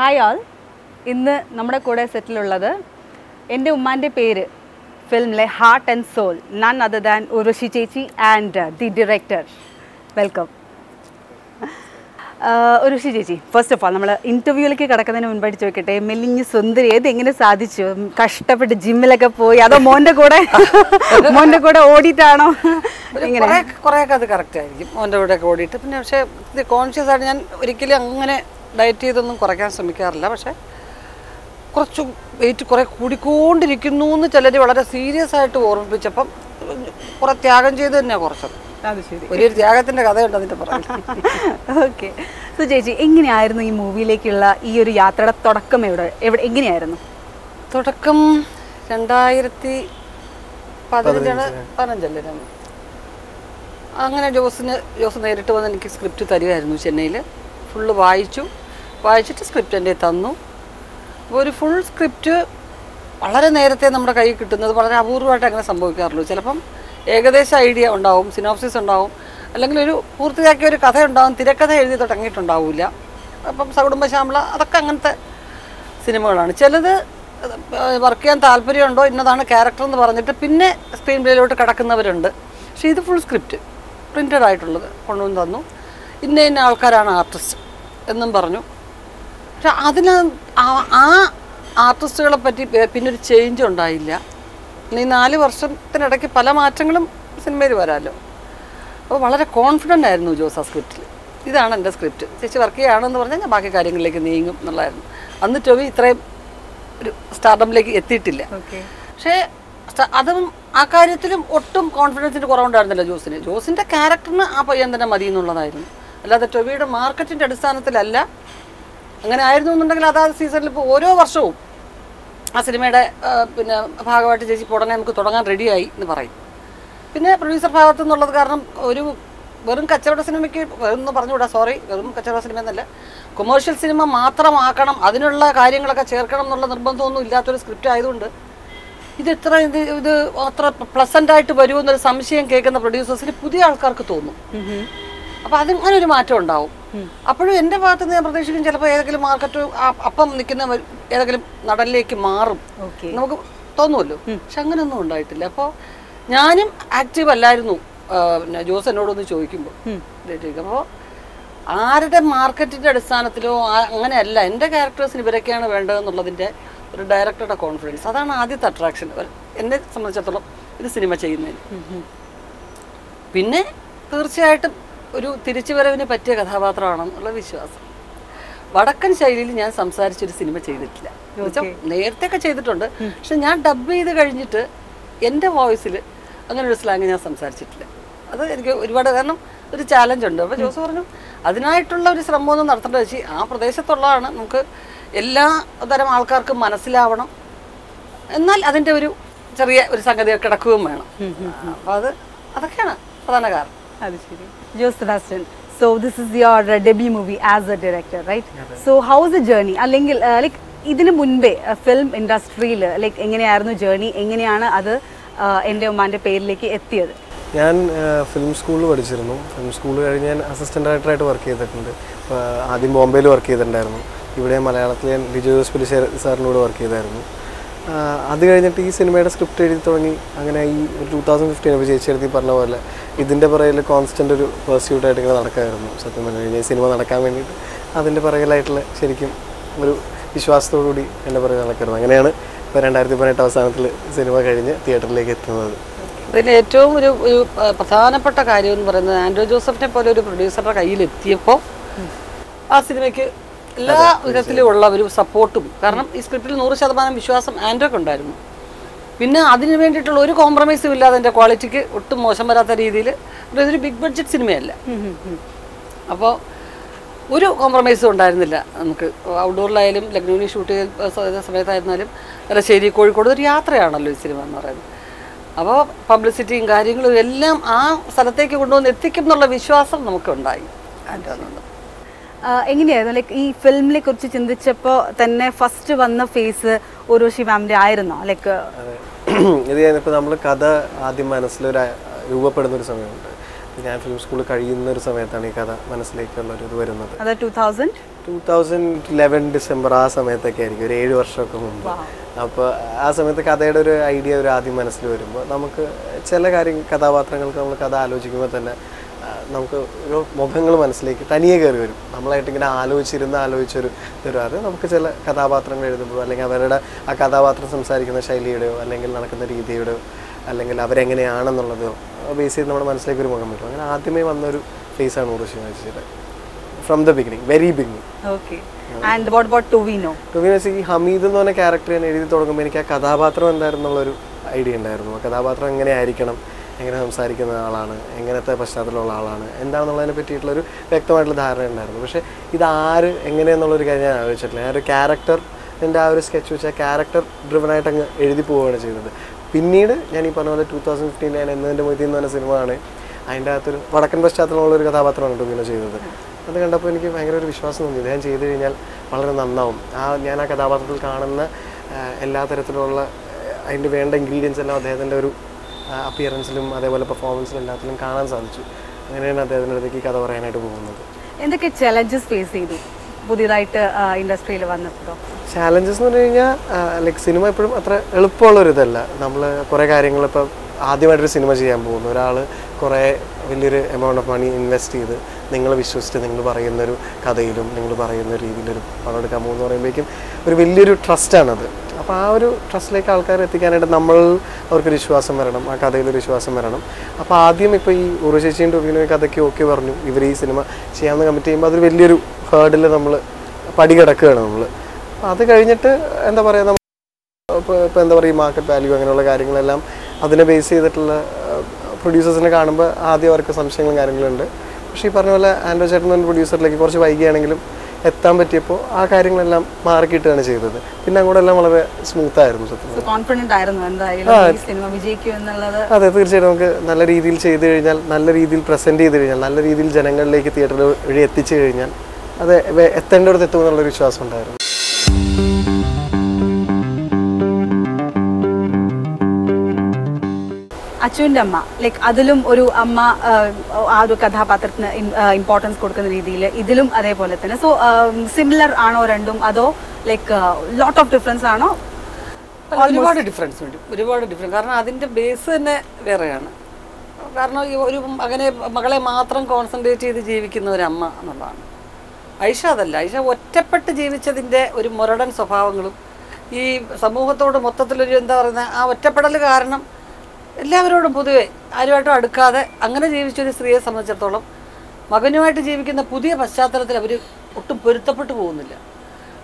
Hi ആൾ, ഇന്ന് നമ്മുടെ കൂടെ സെറ്റിലുള്ളത് എൻ്റെ ഉമ്മാൻ്റെ പേര് ഫിലിമിലെ heart and soul, none other than Urvashi ചേച്ചി and the director. Welcome. Urvashi ചേച്ചി, ഫസ്റ്റ് ഓഫ് ഓൾ നമ്മൾ ഇൻ്റർവ്യൂവിലേക്ക് കിടക്കുന്നതിന് മുൻപായിട്ട് ചോദിക്കട്ടെ, മെല്ലിഞ്ഞ് സുന്ദരി എങ്ങനെ സാധിച്ചു? കഷ്ടപ്പെട്ട് ജിമ്മിലൊക്കെ പോയി, അതോ മോൻ്റെ കൂടെ ഓടിയിട്ടാണോ? കുറേയൊക്കെ അത് കറക്റ്റ് ആയിരിക്കും, മോൻ്റെ കൂടെയൊക്കെ ഓടിയിട്ട്. പിന്നെ പക്ഷേ ഇത് കോൺഷ്യസ് ആയിട്ട് ഞാൻ ഒരിക്കലും അങ്ങനെ ഡയറ്റ് ചെയ്തൊന്നും കുറയ്ക്കാൻ ശ്രമിക്കാറില്ല. പക്ഷേ കുറച്ച് വെയിറ്റ് കുറേ കൂടിക്കൊണ്ടിരിക്കുന്നു എന്ന് ചിലർ വളരെ സീരിയസ് ആയിട്ട് ഓർമ്മിപ്പിച്ചപ്പം കുറേ ത്യാഗം ചെയ്ത് തന്നെയാണ് കുറച്ചത്. വലിയൊരു ത്യാഗത്തിൻ്റെ കഥയുണ്ട് അതിൻ്റെ പുറകിൽ. ഓക്കെ. സോ ചേച്ചി, എങ്ങനെയായിരുന്നു ഈ മൂവിയിലേക്കുള്ള ഈ ഒരു യാത്രയുടെ തുടക്കം? എങ്ങനെയായിരുന്നു തുടക്കം? 2015 അങ്ങനെ ജോസ് നേരിട്ട് വന്ന് എനിക്ക് സ്ക്രിപ്റ്റ് തരുമായിരുന്നു ചെന്നൈയിൽ. ഫുള്ള് വായിച്ചിട്ട് സ്ക്രിപ്റ്റ് എൻ്റെ തന്നു. അപ്പോൾ ഒരു ഫുൾ സ്ക്രിപ്റ്റ് വളരെ നേരത്തെ നമ്മുടെ കയ്യിൽ കിട്ടുന്നത് വളരെ അപൂർവമായിട്ട് അങ്ങനെ സംഭവിക്കാറുള്ളൂ. ചിലപ്പം ഏകദേശ ഐഡിയ ഉണ്ടാവും, സിനോപ്സിസ് ഉണ്ടാവും, അല്ലെങ്കിൽ ഒരു പൂർത്തിയാക്കിയ ഒരു കഥ ഉണ്ടാവും, തിരക്കഥ എഴുതി തുടങ്ങിയിട്ടുണ്ടാവില്ല. അപ്പം സകുടുംബശ്യാമള അതൊക്കെ അങ്ങനത്തെ സിനിമകളാണ്. ചിലത് വർക്ക് ചെയ്യാൻ താല്പര്യമുണ്ടോ, ഇന്നതാണ് ക്യാരക്ടർ എന്ന് പറഞ്ഞിട്ട് പിന്നെ സ്ക്രീൻ പ്ലേയിലോട്ട് കിടക്കുന്നവരുണ്ട്. പക്ഷേ ഇത് ഫുൾ സ്ക്രിപ്റ്റ് പ്രിൻ്റഡ് ആയിട്ടുള്ളത് കൊണ്ടുവന്ന് തന്നു. ഇന്ന ആൾക്കാരാണ് ആർട്ടിസ്റ്റ് എന്നും പറഞ്ഞു. പക്ഷെ അതിന് ആ ആർട്ടിസ്റ്റുകളെ പറ്റി പിന്നൊരു ചേഞ്ച് ഉണ്ടായില്ല. ഈ 4 വർഷത്തിനിടയ്ക്ക് പല മാറ്റങ്ങളും സിനിമയിൽ വരാമല്ലോ. അപ്പോൾ വളരെ കോൺഫിഡൻ്റ് ആയിരുന്നു ജോസ് ആ സ്ക്രിപ്റ്റിൽ. ഇതാണ് എൻ്റെ സ്ക്രിപ്റ്റ്, ചേച്ചി വർക്ക് ചെയ്യുകയാണെന്ന് പറഞ്ഞാൽ ഞാൻ ബാക്കി കാര്യങ്ങളിലേക്ക് നീങ്ങും എന്നുള്ളതായിരുന്നു. അന്ന് ടോവി ഇത്രയും ഒരു സ്റ്റാർഡമിലേക്ക് എത്തിയിട്ടില്ല. പക്ഷേ അതും ആ കാര്യത്തിലും ഒട്ടും കോൺഫിഡൻസിൻ്റെ കുറവുണ്ടായിരുന്നില്ല ജോസിൻ്റെ ക്യാരക്ടറിന് ആ പയ്യൻ തന്നെ മതി എന്നുള്ളതായിരുന്നു. അല്ലാതെ ടൊവിയുടെ മാർക്കറ്റിൻ്റെ അടിസ്ഥാനത്തിലല്ല. അങ്ങനെ ആയിരുന്നു എന്നുണ്ടെങ്കിൽ അതാത് സീസണിൽ ഇപ്പോൾ ഓരോ വർഷവും ആ സിനിമയുടെ പിന്നെ ഭാഗമായിട്ട് ചേച്ചി ഉടനെ നമുക്ക് തുടങ്ങാൻ റെഡിയായി എന്ന് പറയും. പിന്നെ പ്രൊഡ്യൂസർ ഭാഗത്തു നിന്നുള്ളത് കാരണം ഒരു വെറും കച്ചവട സിനിമയ്ക്ക് വെറും പറഞ്ഞുകൂടാ, സോറി, വെറും കച്ചവട സിനിമ എന്നല്ല, കൊമേഴ്ഷ്യൽ സിനിമ മാത്രമാക്കണം, അതിനുള്ള കാര്യങ്ങളൊക്കെ ചേർക്കണം എന്നുള്ള നിർബന്ധമൊന്നും ഇല്ലാത്തൊരു സ്ക്രിപ്റ്റ് ആയതുകൊണ്ട് ഇത് അത്ര പ്ലസൻ്റായിട്ട് വരുമെന്നൊരു സംശയം കേൾക്കുന്ന പ്രൊഡ്യൂസേഴ്സിന് പുതിയ ആൾക്കാർക്ക് തോന്നും. അപ്പോൾ അങ്ങനെ ഒരു മാറ്റം ഉണ്ടാവും. അപ്പോഴും എൻ്റെ ഭാഗത്ത് നിന്ന് ഞാൻ പ്രതീക്ഷിക്കും ചിലപ്പോൾ ഏതെങ്കിലും മാർക്കറ്റ് അപ്പം നിൽക്കുന്ന ഏതെങ്കിലും നടനിലേക്ക് മാറും നമുക്ക് തോന്നുമല്ലോ. പക്ഷെ അങ്ങനെയൊന്നും ഉണ്ടായിട്ടില്ല. അപ്പോൾ ഞാനും ആക്റ്റീവ് അല്ലായിരുന്നു. പിന്നെ ജോസ് എന്നോടൊന്ന് ചോദിക്കുമ്പോൾ അപ്പോൾ ആരുടെ മാർക്കറ്റിൻ്റെ അടിസ്ഥാനത്തിലോ അങ്ങനെയല്ല, എൻ്റെ ക്യാരക്ടേഴ്സിന് ഇവരൊക്കെയാണ് വേണ്ടതെന്നുള്ളതിൻ്റെ ഒരു ഡയറക്ടറുടെ കോൺഫിഡൻസ്, അതാണ് ആദ്യത്തെ അട്രാക്ഷൻ എന്നെ സംബന്ധിച്ചിടത്തോളം ഇത് സിനിമ ചെയ്യുന്നതിന്. പിന്നെ തീർച്ചയായിട്ടും ഒരു തിരിച്ചുവരവിന് പറ്റിയ കഥാപാത്രമാണെന്നുള്ള വിശ്വാസം. വടക്കൻ ശൈലിയിൽ ഞാൻ സംസാരിച്ചൊരു സിനിമ ചെയ്തിട്ടില്ല. നേരത്തെയൊക്കെ ചെയ്തിട്ടുണ്ട്, പക്ഷെ ഞാൻ ഡബ് ചെയ്ത് കഴിഞ്ഞിട്ട് എൻ്റെ വോയിസിൽ അങ്ങനെ ഒരു സ്ലാങ് ഞാൻ സംസാരിച്ചിട്ടില്ല. അത് എനിക്ക് ഒരുപാട് കാരണം ഒരു ചാലഞ്ചുണ്ട്. അപ്പോൾ ജോസ് പറഞ്ഞു അതിനായിട്ടുള്ള ഒരു ശ്രമമൊന്നും നടത്തേണ്ട വെച്ച് ആ പ്രദേശത്തുള്ളതാണ്, നമുക്ക് എല്ലാ തരം ആൾക്കാർക്കും മനസ്സിലാവണം, എന്നാൽ അതിൻ്റെ ഒരു ചെറിയ ഒരു സംഗതി കിടക്കുകയും വേണം. അപ്പോൾ അതൊക്കെയാണ് പ്രധാന കാരണം. അത് ശരി. Jose Sebastian, so this is your debut movie as a director, right? So how is the journey? അല്ലെങ്കിൽ ലൈക്ക് ഇതിന് മുൻപേ ഫിലിം ഇൻഡസ്ട്രിയിൽ ലൈക്ക് എങ്ങനെയായിരുന്നു ജേർണി? എങ്ങനെയാണ് അത് എൻ്റെ ഉമ്മാൻ്റെ പേരിലേക്ക് എത്തിയത്? ഞാൻ ഫിലിം സ്കൂളിൽ പഠിച്ചിരുന്നു. ഫിലിം സ്കൂൾ കഴിഞ്ഞ് ഞാൻ അസിസ്റ്റൻ്റ് ഡയറക്ടറായിട്ട് വർക്ക് ചെയ്തിട്ടുണ്ട്. ആദ്യം ബോംബെയിൽ വർക്ക് ചെയ്തിട്ടുണ്ടായിരുന്നു. ഇവിടെ മലയാളത്തിൽ ഞാൻ ലിജോ ജോസ് പുലിശ്ശേരി സാറിനോട് വർക്ക് ചെയ്തായിരുന്നു. അത് കഴിഞ്ഞിട്ട് ഈ സിനിമയുടെ സ്ക്രിപ്റ്റ് എഴുതി തുടങ്ങി. അങ്ങനെ ഈ 2015 ചേച്ചി എഴുതി പറഞ്ഞ പോലെ ഇതിൻ്റെ പുറകിൽ കോൺസ്റ്റൻ്റ് ഒരു പെർസ്യൂട്ടായിട്ട് ഇങ്ങനെ നടക്കാമായിരുന്നു. സത്യം പറഞ്ഞു കഴിഞ്ഞാൽ ഈ സിനിമ നടക്കാൻ വേണ്ടിയിട്ട് അതിൻ്റെ പുറകിലായിട്ടുള്ള ശരിക്കും ഒരു വിശ്വാസത്തോടുകൂടി എൻ്റെ പുറകിൽ നടക്കായിരുന്നു. അങ്ങനെയാണ് ഇപ്പോൾ 2018 അവസാനത്തിൽ സിനിമ കഴിഞ്ഞ് തിയേറ്ററിലേക്ക് എത്തുന്നത്. അതിന് ഏറ്റവും ഒരു പ്രധാനപ്പെട്ട കാര്യം എന്ന് പറയുന്നത് ആൻഡ്രോ ജോസഫിനെ പോലെ ഒരു പ്രൊഡ്യൂസറുടെ കയ്യിലെത്തിയപ്പോൾ ആ സിനിമയ്ക്ക് എല്ലാ വിധത്തിലും ഉള്ള ഒരു സപ്പോർട്ടും, കാരണം ഈ സ്ക്രിപ്റ്റിൽ 100% വിശ്വാസം ആൻഡ്രോയ്ക്ക് ഉണ്ടായിരുന്നു. പിന്നെ അതിന് വേണ്ടിയിട്ടുള്ള ഒരു കോംപ്രമൈസും ഇല്ലാതെ എൻ്റെ ക്വാളിറ്റിക്ക് ഒട്ടും മോശം വരാത്ത രീതിയിൽ, ഇതൊരു ബിഗ് ബഡ്ജറ്റ് സിനിമയല്ല, അപ്പോൾ ഒരു കോംപ്രമൈസും ഉണ്ടായിരുന്നില്ല നമുക്ക്. ഔട്ട്ഡോറിലായാലും ലക്നൌവിൽ ഷൂട്ട് ചെയ്ത സമയത്തായിരുന്നാലും തലശ്ശേരി, കോഴിക്കോട് ഒരു യാത്രയാണല്ലോ ഈ സിനിമ എന്ന് പറയുന്നത്. അപ്പോൾ പബ്ലിസിറ്റിയും കാര്യങ്ങളും എല്ലാം ആ സ്ഥലത്തേക്ക് കൊണ്ടുവന്ന് എത്തിക്കും എന്നുള്ള വിശ്വാസം നമുക്കുണ്ടായി. ആൻഡ്രോന്നുണ്ട്. എങ്ങനെയായിരുന്നു ലൈക്ക് ഈ ഫിലിമിനെ കുറിച്ച് ചിന്തിച്ചപ്പോൾ തന്നെ ഫസ്റ്റ് വന്ന ഫേസ് ഉർവശി മാമിൻ്റെ ആയിരുന്നോ? ലൈക്ക് ഇത് ഞാനിപ്പോൾ നമ്മൾ കഥ ആദ്യം മനസ്സിലൊരു രൂപപ്പെടുന്നൊരു സമയമുണ്ട്. ഞാൻ ഫിലിം സ്കൂളിൽ കഴിയുന്ന ഒരു സമയത്താണ് ഈ കഥ മനസ്സിലേക്കുള്ള ഒരു ഇത് വരുന്നത്. അത് 2000 2011 ഡിസംബർ ആ സമയത്തൊക്കെ ആയിരിക്കും, ഒരു 7 വർഷമൊക്കെ മുമ്പ്. അപ്പോൾ ആ സമയത്ത് കഥയുടെ ഒരു ഐഡിയ ഒരു ആദ്യം മനസ്സിൽ വരുമ്പോൾ നമുക്ക് ചില കഥാപാത്രങ്ങൾക്ക് നമ്മൾ കഥ ആലോചിക്കുമ്പോൾ തന്നെ നമുക്ക് ഒരു മുഖങ്ങൾ മനസ്സിലേക്ക് തനിയെ കയറി വരും. നമ്മളായിട്ട് ഇങ്ങനെ ആലോചിച്ചൊരു ഇതൊരു നമുക്ക് ചില കഥാപാത്രങ്ങൾ എഴുതുമ്പോൾ അല്ലെങ്കിൽ അവരുടെ ആ കഥാപാത്രം സംസാരിക്കുന്ന ശൈലിയുടെയോ അല്ലെങ്കിൽ നടക്കുന്ന രീതിയുടെയോ അല്ലെങ്കിൽ അവരെങ്ങനെയാണെന്നുള്ളതോ ബേസ് ചെയ്ത് നമ്മുടെ മനസ്സിലേക്ക് ഒരു മുഖം വരും. അങ്ങനെ ആദ്യമേ വന്നൊരു ഫേസാണ് ഉർവശി മജിയുടെ from the beginning, very beginning. Tovino ഈ ഹമീദ് എന്ന് പറഞ്ഞ ക്യാരക്ടർ ഞാൻ എഴുതി തുടങ്ങുമ്പോൾ എനിക്ക് ആ കഥാപാത്രം എന്തായിരുന്നുള്ളൊരു ഐഡിയ ഉണ്ടായിരുന്നു. ആ കഥാപാത്രം എങ്ങനെയായിരിക്കണം, എങ്ങനെ സംസാരിക്കുന്ന ആളാണ്, എങ്ങനത്തെ പശ്ചാത്തലമുള്ള ആളാണ്, എന്താണെന്നുള്ളതിനെ പറ്റിയിട്ടുള്ളൊരു വ്യക്തമായിട്ടുള്ള ധാരണ ഉണ്ടായിരുന്നു. പക്ഷേ ഇതാര് എങ്ങനെയെന്നുള്ളൊരു കാര്യം ഞാൻ ആലോചിച്ചിട്ടില്ല. ഞാൻ ഒരു ക്യാരക്ടറിൻ്റെ ആ ഒരു സ്കെച്ച് വെച്ച് ആ ക്യാരക്ടർ ഡ്രിവനായിട്ട് അങ്ങ് എഴുതി പോവുകയാണ് ചെയ്തത്. പിന്നീട് ഞാൻ ഈ പറഞ്ഞ പോലെ 2015 ഞാൻ എന്നതിൻ്റെ മൊയ്തി എന്ന് പറഞ്ഞ സിനിമയാണ്, അതിൻ്റെ അകത്തൊരു വടക്കൻ പശ്ചാത്തലമുള്ളൊരു കഥാപാത്രമാണ് ടൊവിനോ ചെയ്തത്. അത് കണ്ടപ്പോൾ എനിക്ക് ഭയങ്കര ഒരു വിശ്വാസം തോന്നി, ഞാൻ ചെയ്ത് കഴിഞ്ഞാൽ വളരെ നന്നാവും. ഞാൻ ആ കഥാപാത്രത്തിൽ കാണുന്ന എല്ലാ തരത്തിലുള്ള അതിൻ്റെ വേണ്ട ഇൻഗ്രീഡിയൻസ് എല്ലാം അദ്ദേഹത്തിൻ്റെ ഒരു അപ്പിയറൻസിലും അതേപോലെ പെർഫോമൻസിലും എല്ലാത്തിലും കാണാൻ സാധിച്ചു. അങ്ങനെയാണ് അദ്ദേഹത്തിൻ്റെ അടുത്തേക്ക് ഈ കഥ പറയാനായിട്ട് പോകുന്നത്. എന്തൊക്കെ ചലഞ്ചസ് ഫേസ് ചെയ്തു പുതിയതായിട്ട് ഇൻഡസ്ട്രിയിൽ വന്നപ്പോൾ? ചാലഞ്ചസ് എന്ന് പറഞ്ഞു കഴിഞ്ഞാൽ ലൈക്ക് സിനിമ എപ്പോഴും അത്ര എളുപ്പമുള്ളൊരിതല്ല. നമ്മൾ കുറേ കാര്യങ്ങൾ ഇപ്പോൾ ആദ്യമായിട്ടൊരു സിനിമ ചെയ്യാൻ പോകുന്നു, ഒരാൾ കുറേ വലിയൊരു എമൗണ്ട് ഓഫ് മണി ഇൻവെസ്റ്റ് ചെയ്ത് നിങ്ങൾ വിശ്വസിച്ച് നിങ്ങൾ പറയുന്നൊരു കഥയിലും നിങ്ങൾ പറയുന്ന രീതിയിലൊരു പണം എടുക്കാൻ പോകുന്നു പറയുമ്പോഴേക്കും ഒരു വലിയൊരു ട്രസ്റ്റാണത്. അപ്പോൾ ആ ഒരു ട്രസ്റ്റിലേക്ക് ആൾക്കാർ എത്തിക്കാനായിട്ട് അവർക്കൊരു വിശ്വാസം വരണം, ആ കഥയിലൊരു വിശ്വാസം വരണം. അപ്പോൾ ആദ്യം ഇപ്പോൾ ഈ ഉർവശിയും ടൊവിനോയും കഥയ്ക്ക് ഓക്കെ പറഞ്ഞു, ഇവർ ഈ സിനിമ ചെയ്യാമെന്ന് കമ്മിറ്റ് ചെയ്യുമ്പോൾ അതൊരു വലിയൊരു ഹേർഡിൽ നമ്മൾ പടി കിടക്കുകയാണ് നമ്മൾ. അത് കഴിഞ്ഞിട്ട് എന്താ പറയുക, നമ്മൾ ഇപ്പോൾ എന്താ പറയുക, മാർക്കറ്റ് വാല്യൂ അങ്ങനെയുള്ള കാര്യങ്ങളെല്ലാം അതിനെ ബേസ് ചെയ്തിട്ടുള്ള പ്രൊഡ്യൂസേഴ്സിനെ കാണുമ്പോൾ ആദ്യം അവർക്ക് സംശയങ്ങളും കാര്യങ്ങളുണ്ട്. പക്ഷേ ഈ പറഞ്ഞ പോലെ ആൻഡ്രോ ചേട്ടൻ എന്ന പ്രൊഡ്യൂസറിലേക്ക് കുറച്ച് വൈകിയാണെങ്കിലും എത്താൻ പറ്റിയപ്പോൾ ആ കാര്യങ്ങളെല്ലാം മാറിക്കിട്ടുകയാണ് ചെയ്തത്. പിന്നെ അങ്ങോട്ട് എല്ലാം വളരെ സ്മൂത്ത് ആയിരുന്നു. അതെ, തീർച്ചയായിട്ടും നമുക്ക് നല്ല രീതിയിൽ ചെയ്ത് കഴിഞ്ഞാൽ, നല്ല രീതിയിൽ പ്രസൻറ്റ് ചെയ്ത് കഴിഞ്ഞാൽ, നല്ല രീതിയിൽ ജനങ്ങളിലേക്ക് തിയേറ്ററിൽ വഴി എത്തിച്ചു കഴിഞ്ഞാൽ അത് എത്തേണ്ടടുത്ത് എത്തുമെന്നുള്ളൊരു വിശ്വാസം ഉണ്ടായിരുന്നു. അച്ചുവിൻ്റെ അമ്മ, ലൈക്ക് അതിലും ഒരു അമ്മ ആ ഒരു കഥാപാത്രത്തിന് ഇമ്പോർട്ടൻസ് കൊടുക്കുന്ന രീതിയിൽ ഇതിലും അതേപോലെ തന്നെ. സോ സിമിലർ ആണോ രണ്ടും, അതോ ലൈക്ക് ലോട്ട് ഓഫ് ഡിഫറൻസ് ആണോ? ഒരുപാട് ഡിഫറൻസ് ഉണ്ട്, ഒരുപാട് ഡിഫറൻസ്. കാരണം അതിൻ്റെ ബേസ് തന്നെ വേറെയാണ്. കാരണം ഒരു മകളെ മാത്രം കോൺസെൻട്രേറ്റ് ചെയ്ത് ജീവിക്കുന്ന ഒരു അമ്മ എന്നുള്ളതാണ്. ഐഷ അതല്ല. ഐഷ ഒറ്റപ്പെട്ട് ജീവിച്ചതിൻ്റെ ഒരു മുരടൻ സ്വഭാവങ്ങളും ഈ സമൂഹത്തോട് മൊത്തത്തിലൊരു എന്താ പറയുന്നത്, ആ ഒറ്റപ്പെടൽ കാരണം എല്ലാവരോടും പൊതുവെ ആരുമായിട്ടും അടുക്കാതെ അങ്ങനെ ജീവിച്ചൊരു സ്ത്രീയെ സംബന്ധിച്ചിടത്തോളം മകനുമായിട്ട് ജീവിക്കുന്ന പുതിയ പശ്ചാത്തലത്തിൽ അവർ ഒട്ടും പൊരുത്തപ്പെട്ടു പോകുന്നില്ല.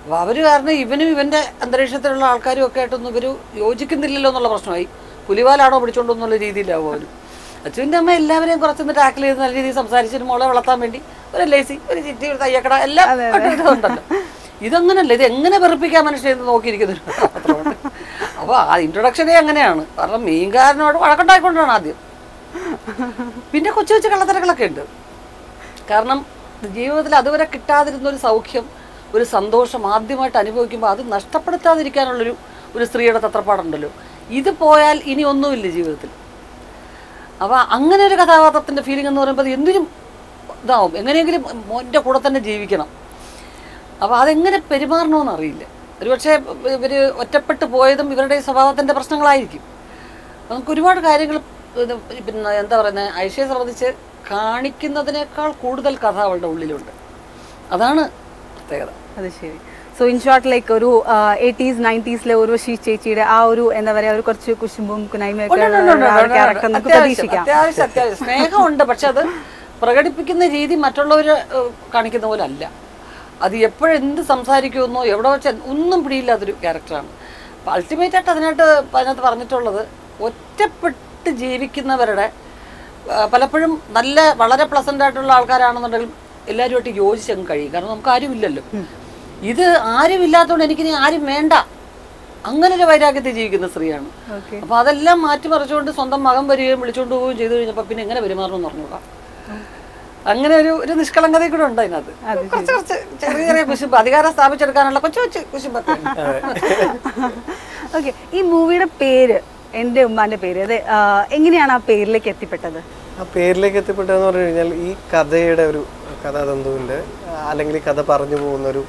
അപ്പോൾ അവർ കാരണം ഇവനും ഇവൻ്റെ അന്തരീക്ഷത്തിലുള്ള ആൾക്കാരും ഒക്കെ ആയിട്ടൊന്നും ഇവർ യോജിക്കുന്നില്ലല്ലോ എന്നുള്ള പ്രശ്നമായി. പുലിവാലാണോ പിടിച്ചോണ്ടെന്നുള്ള രീതിയിലാവും അവരും. അച്ഛൻ്റെ അമ്മ എല്ലാവരെയും കുറച്ചൊന്ന് ടാക്കിൾ ചെയ്ത് നല്ല രീതിയിൽ സംസാരിച്ചിട്ട് മോളെ വളർത്താൻ വേണ്ടി ഒരു ലേസി, ഒരു ചിറ്റി, ഒരു തയ്യക്കട എല്ലാം ഉണ്ടല്ലോ. ഇതങ്ങനല്ല, ഇത് എങ്ങനെ വെറുപ്പിക്കാൻ മനുഷ്യരെന്ന് നോക്കിയിരിക്കുന്നൊരു മാത്രമുണ്ട്. അപ്പോൾ ആ ഇൻട്രൊഡക്ഷനേ അങ്ങനെയാണ്. കാരണം മീൻകാരനോട് വഴക്കുണ്ടായിക്കൊണ്ടാണ് ആദ്യം. പിന്നെ കൊച്ചു കൊച്ചു കള്ളത്തരങ്ങളൊക്കെ ഉണ്ട്. കാരണം ജീവിതത്തിൽ അതുവരെ കിട്ടാതിരുന്നൊരു സൗഖ്യം, ഒരു സന്തോഷം ആദ്യമായിട്ട് അനുഭവിക്കുമ്പോൾ അത് നഷ്ടപ്പെടുത്താതിരിക്കാനുള്ളൊരു സ്ത്രീയുടെ തത്രപ്പാടുണ്ടല്ലോ. ഇത് പോയാൽ ഇനി ഒന്നുമില്ല ജീവിതത്തിൽ. അപ്പോൾ അങ്ങനെ ഒരു കഥാപാത്രത്തിൻ്റെ ഫീലിംഗ് എന്ന് പറയുമ്പോൾ അത് എന്തിനും ഇതാവും, എങ്ങനെയെങ്കിലും മോൻ്റെ കൂടെ തന്നെ ജീവിക്കണം. അപ്പോൾ അതെങ്ങനെ പെരുമാറണമെന്ന് അറിയില്ല. ഒരുപക്ഷെ ഇവർ ഒറ്റപ്പെട്ട് പോയതും ഇവരുടെ സ്വഭാവത്തിൻ്റെ പ്രശ്നങ്ങളായിരിക്കും. നമുക്ക് ഒരുപാട് കാര്യങ്ങൾ പിന്നെ എന്താ പറയുന്നത്, ഐഷയെ സംബന്ധിച്ച് കാണിക്കുന്നതിനേക്കാൾ കൂടുതൽ കഥ അവളുടെ ഉള്ളിലുണ്ട്. അതാണ് പ്രത്യേകത. അത് ശരി. സോ ഇൻ ഷോർട്ട് ലൈക്ക് ഒരു 80s 90s ഉർവശി ചേച്ചിയുടെ ആ ഒരു എന്താ പറയുക, ഒരു കുറച്ച് കുശുമ്പും അത്യാവശ്യം സ്നേഹമുണ്ട്. പക്ഷെ അത് പ്രകടിപ്പിക്കുന്ന രീതി മറ്റുള്ളവർ കാണിക്കുന്ന പോലെ അല്ല. അത് എപ്പോഴെന്ത് സംസാരിക്കുമെന്നോ എവിടെ വെച്ച് ഒന്നും പിടിയില്ലാത്തൊരു ക്യാരക്ടറാണ്. അപ്പോൾ അൾട്ടിമേറ്റായിട്ട് അതിനകത്ത് പറഞ്ഞിട്ടുള്ളത്, ഒറ്റപ്പെട്ട് ജീവിക്കുന്നവരുടെ പലപ്പോഴും വളരെ പ്ലസൻ്റ് ആയിട്ടുള്ള ആൾക്കാരാണെന്നുണ്ടെങ്കിലും എല്ലാവരുമായിട്ട് യോജിച്ചങ്ങ് കഴിയും. കാരണം നമുക്ക് ആരുമില്ലല്ലോ. ഇത് ആരുമില്ലാത്തതുകൊണ്ട് എനിക്കിനി ആരും വേണ്ട, അങ്ങനെ ഒരു വൈരാഗ്യത്തിൽ ജീവിക്കുന്ന സ്ത്രീയാണ്. അപ്പോൾ അതെല്ലാം മാറ്റിമറിച്ചുകൊണ്ട് സ്വന്തം മകൻ വരികയും വിളിച്ചുകൊണ്ട് പോവുകയും ചെയ്തു കഴിഞ്ഞപ്പോൾ പിന്നെ എങ്ങനെ പെരുമാറണമെന്ന് പറഞ്ഞുകൂടാ. അങ്ങനെ ഒരു നിഷ്കളങ്കത കൂടെ ഉണ്ട് അതിനകത്ത്. കുറച്ച് ചെറിയ ചെറിയ കുശുമ്പ്, അധികാരം സ്ഥാപിച്ചെടുക്കാനുള്ള കൊച്ചു കൊച്ചു കുശുമ്പൊക്കെ. ഓക്കെ, ഈ മൂവിയുടെ പേര് എൻ്റെ ഉമ്മാൻ്റെ പേര്, അത് എങ്ങനെയാണ് ആ പേരിലേക്ക് എത്തിപ്പെട്ടത്? ആ പേരിലേക്ക് എത്തിപ്പെട്ടതെന്ന് പറഞ്ഞു കഴിഞ്ഞാൽ ഈ കഥയുടെ ഒരു കഥാതന്തുവിൻ്റെ അല്ലെങ്കിൽ ഈ കഥ പറഞ്ഞു പോകുന്നൊരു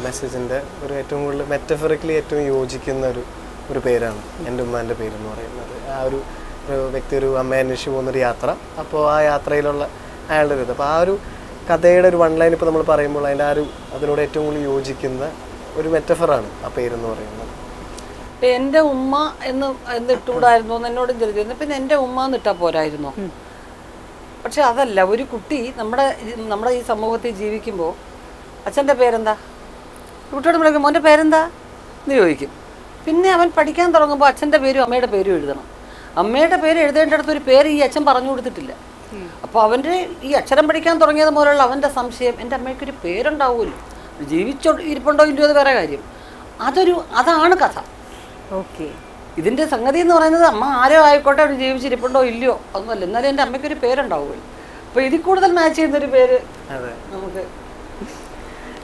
മെസ്സേജിൻ്റെ ഒരു ഏറ്റവും കൂടുതൽ മെറ്റഫറിക്കലി ഏറ്റവും യോജിക്കുന്ന ഒരു പേരാണ് എൻ്റെ ഉമ്മാൻ്റെ പേരെന്ന് പറയുന്നത്. ആ ഒരു വ്യക്തി ഒരു അമ്മയെ അന്വേഷിച്ച് പോകുന്നൊരു യാത്ര, അപ്പോൾ ആ യാത്രയിലുള്ള അയാളുടെ ഒരു ഇത്, അപ്പോൾ ആ ഒരു കഥയുടെ ഒരു വൺ ലൈൻ ഇപ്പോൾ നമ്മൾ പറയുമ്പോൾ അതിൻ്റെ അതിനോട് ഏറ്റവും കൂടുതൽ യോജിക്കുന്ന ഒരു മെറ്റഫറാണ് ആ പേരെന്ന് പറയുന്നത്. എൻ്റെ ഉമ്മ എന്നിട്ടുകൂടായിരുന്നു എന്ന് എന്നോടും ചോദിച്ചിരുന്നു. പിന്നെ എൻ്റെ ഉമ്മ എന്നിട്ടാൽ പോരായിരുന്നോ? പക്ഷെ അതല്ല, ഒരു കുട്ടി നമ്മുടെ ഈ സമൂഹത്തിൽ ജീവിക്കുമ്പോൾ അച്ഛൻ്റെ പേരെന്താ, കുട്ടിയോട് വിളിക്കും മോൻ്റെ പേരെന്താ എന്ന് ചോദിക്കും. പിന്നെ അവൻ പഠിക്കാൻ തുടങ്ങുമ്പോൾ അച്ഛൻ്റെ പേരും അമ്മയുടെ പേരും എഴുതണം. അമ്മയുടെ പേര് എഴുതേണ്ടടുത്ത് ഒരു പേര് ഈ അച്ഛൻ പറഞ്ഞു കൊടുത്തിട്ടില്ല. അപ്പോൾ അവൻ്റെ ഈ അക്ഷരം പഠിക്കാൻ തുടങ്ങിയത് മുതലുള്ള അവൻ്റെ സംശയം, എൻ്റെ അമ്മയ്ക്കൊരു പേരുണ്ടാവുമല്ലോ, ഇരിപ്പുണ്ടോ ഇല്ലയോ അത് വേറെ കാര്യം. അതാണ് കഥ. ഓക്കെ. ഇതിൻ്റെ സംഗതി എന്ന് പറയുന്നത് അമ്മ ആരോ ആയിക്കോട്ടെ അവർ ജീവിച്ചിരിപ്പുണ്ടോ ഇല്ലയോ ഒന്നുമല്ല, എന്നാലും എൻ്റെ അമ്മയ്ക്കൊരു പേരുണ്ടാവുമല്ലോ. അപ്പോൾ ഇതിൽ കൂടുതൽ മാച്ച് ചെയ്യുന്നൊരു പേര് നമുക്ക്.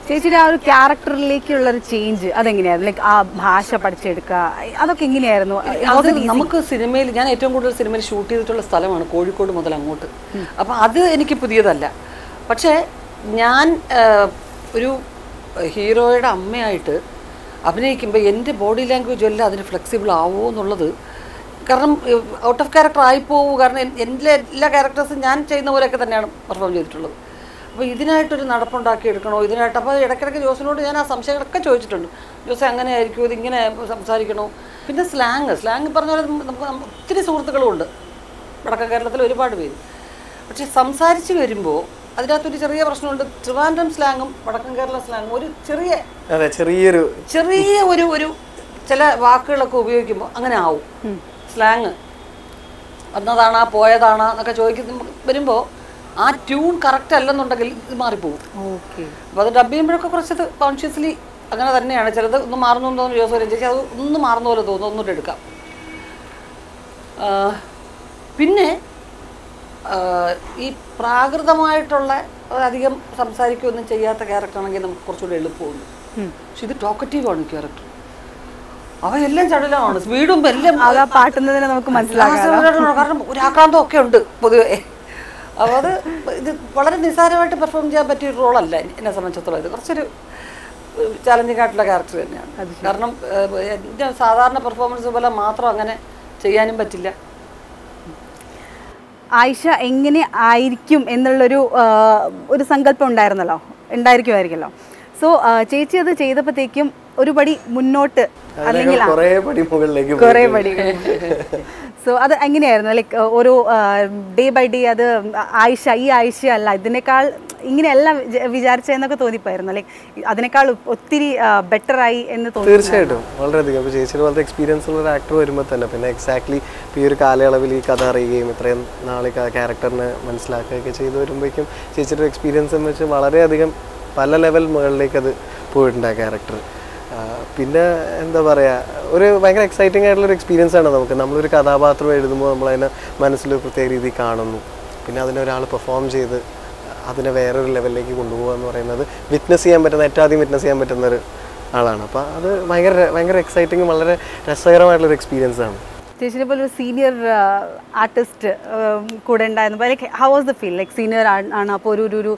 ചേച്ചിയുടെ ആ ഒരു ക്യാരക്ടറിലേക്കുള്ളൊരു ചേഞ്ച് അതെങ്ങനെയായിരുന്നു? ലൈക്ക് ആ ഭാഷ പഠിച്ചെടുക്കുക അതൊക്കെ എങ്ങനെയായിരുന്നു? അത് നമുക്ക് സിനിമയിൽ, ഞാൻ ഏറ്റവും കൂടുതൽ സിനിമയിൽ ഷൂട്ട് ചെയ്തിട്ടുള്ള സ്ഥലമാണ് കോഴിക്കോട് മുതൽ അങ്ങോട്ട്. അപ്പം അത് എനിക്ക് പുതിയതല്ല. പക്ഷേ ഞാൻ ഒരു ഹീറോയുടെ അമ്മയായിട്ട് അഭിനയിക്കുമ്പോൾ എൻ്റെ ബോഡി ലാംഗ്വേജ് എല്ലാം അതിന് ഫ്ലെക്സിബിൾ ആവുമോ എന്നുള്ളത്, കാരണം ഔട്ട് ഓഫ് ക്യാരക്ടർ ആയിപ്പോവും. കാരണം എൻ്റെ എല്ലാ ക്യാരക്ടേഴ്സും ഞാൻ ചെയ്യുന്ന പോലെയൊക്കെ തന്നെയാണ് പെർഫോം ചെയ്തിട്ടുള്ളത്. അപ്പോൾ ഇതിനായിട്ടൊരു നടപ്പുണ്ടാക്കി എടുക്കണോ, ഇതിനായിട്ട്. അപ്പോൾ ഇടയ്ക്കിടയ്ക്ക് ജോസിനോട് ഞാൻ ആ സംശയങ്ങളൊക്കെ ചോദിച്ചിട്ടുണ്ട്. ജോസ് അങ്ങനെ ആയിരിക്കും, ഇതിങ്ങനെ സംസാരിക്കണോ. പിന്നെ സ്ലാങ് പറഞ്ഞ പോലെ നമുക്ക് ഒത്തിരി സുഹൃത്തുക്കളുണ്ട് വടക്കൻ കേരളത്തിൽ ഒരുപാട് പേര്. പക്ഷെ സംസാരിച്ച് വരുമ്പോൾ അതിനകത്തൊരു ചെറിയ പ്രശ്നമുണ്ട്. ട്രിവാൻഡ്രം സ്ലാങ്ങും വടക്കൻ കേരള സ്ലാങ്ങും ഒരു ചെറിയ ഒരു ചില വാക്കുകളൊക്കെ ഉപയോഗിക്കുമ്പോൾ അങ്ങനെ ആവും. സ്ലാങ് വന്നതാണാ പോയതാണാ എന്നൊക്കെ വരുമ്പോൾ ആ ട്യൂൺ കറക്റ്റ് അല്ലെന്നുണ്ടെങ്കിൽ ഇത് മാറിപ്പോകും. അപ്പോൾ അത് ഡബ് ചെയ്യുമ്പോഴൊക്കെ കുറച്ചത് കോൺഷ്യസ്ലി അങ്ങനെ തന്നെയാണ്. ചിലത് ഒന്ന് മാറുന്നു എന്ന് തോന്നുന്നു. ജോസ് വരും ചേച്ചി അത് ഒന്ന് മാറുന്ന പോലെ തോന്നുന്നു, ഒന്നുകൂടെ എടുക്കാം. പിന്നെ ഈ പ്രാകൃതമായിട്ടുള്ള അധികം സംസാരിക്കുകയൊന്നും ചെയ്യാത്ത ക്യാരക്ടറാണെങ്കിൽ നമുക്ക് കുറച്ചുകൂടെ എളുപ്പമുണ്ട്. പക്ഷെ ഇത് ടോക്കറ്റീവാണ് ക്യാരക്ടർ. അവയെല്ലാം ചടുലമാണ്, സ്പീഡും എല്ലാം പാട്ടുന്നതിനെ നമുക്ക് മനസ്സിലാക്കാം. കാരണം ഒരു ആക്രാന്തം ഒക്കെ ഉണ്ട് പൊതുവെ. അപ്പോൾ ഇത് വളരെ നിസ്സാരമായിട്ട് പെർഫോം ചെയ്യാൻ പറ്റിയൊരു റോളല്ല എന്നെ സംബന്ധിച്ചിടത്തോളം. ഇത് കുറച്ചൊരു ചാലഞ്ചിങ് ആയിട്ടുള്ള ക്യാരക്ടർ തന്നെയാണ്. കാരണം എൻ്റെ സാധാരണ പെർഫോമൻസ് പോലെ മാത്രം അങ്ങനെ ചെയ്യാനും പറ്റില്ല. ആയിഷ എങ്ങനെ ആയിരിക്കും എന്നുള്ളൊരു സങ്കല്പം ഉണ്ടായിരിക്കുമായിരിക്കുമല്ലോ. സോ ചേച്ചി അത് ചെയ്തപ്പോഴത്തേക്കും ഒരു പടി മുന്നോട്ട് അല്ലെങ്കിൽ കുറേ പടി. സോ അത് എങ്ങനെയായിരുന്നു? ലൈക്ക് ഓരോ ഡേ ബൈ ഡേ അത് ഈ ആയിഷ അല്ല ഇതിനേക്കാൾ ഇങ്ങനെയല്ല വിചാരിച്ചെന്നൊക്കെ തോന്നിപ്പോയിരുന്നു? ലൈക്ക് അതിനേക്കാൾ ഒത്തിരി ബെറ്ററായി എന്ന് തോന്നി? തീർച്ചയായിട്ടും വളരെയധികം. ഇപ്പോൾ ചേച്ചിയുടെ വളരെ എക്സ്പീരിയൻസ് ഉള്ള ഒരു ആക്ടർ വരുമ്പോൾ തന്നെ പിന്നെ എക്സാക്ട്ലി ഈ ഒരു കാലയളവിൽ ഈ കഥ അറിയുകയും ഇത്രയും നാളെ ക്യാരക്ടറിനെ മനസ്സിലാക്കുകയൊക്കെ ചെയ്തു വരുമ്പോഴേക്കും ചേച്ചിയുടെ എക്സ്പീരിയൻസ് എന്ന് വെച്ചാൽ വളരെയധികം പല ലെവൽ മുകളിലേക്ക് അത് പോയിട്ടുണ്ട് ആ ക്യാരക്ടർ. പിന്നെ എന്താ പറയുക, ഒരു ഭയങ്കര എക്സൈറ്റിംഗ് ആയിട്ടുള്ളൊരു എക്സ്പീരിയൻസ് ആണ് നമുക്ക്. നമ്മളൊരു കഥാപാത്രം എഴുതുമ്പോൾ നമ്മളതിനെ മനസ്സിൽ പ്രത്യേക രീതിയിൽ കാണുന്നു, പിന്നെ അതിനൊരാൾ പെർഫോം ചെയ്ത് അതിനെ വേറൊരു ലെവലിലേക്ക് കൊണ്ടുപോകുക എന്ന് പറയുന്നത് വിറ്റ്നസ് ചെയ്യാൻ പറ്റുന്ന, ഏറ്റവും ആദ്യം വിറ്റ്നസ് ചെയ്യാൻ പറ്റുന്നൊരു ആളാണ്. അപ്പോൾ അത് ഭയങ്കര എക്സൈറ്റിങ്ങും വളരെ രസകരമായിട്ടുള്ളൊരു എക്സ്പീരിയൻസ് ആണ്. ചേച്ചിനെ പോലെ ഒരു സീനിയർ ആർട്ടിസ്റ്റ് കൂടെ ഉണ്ടായിരുന്നു. Like how was the feel? Like senior ആണ്, അപ്പോൾ ഒരു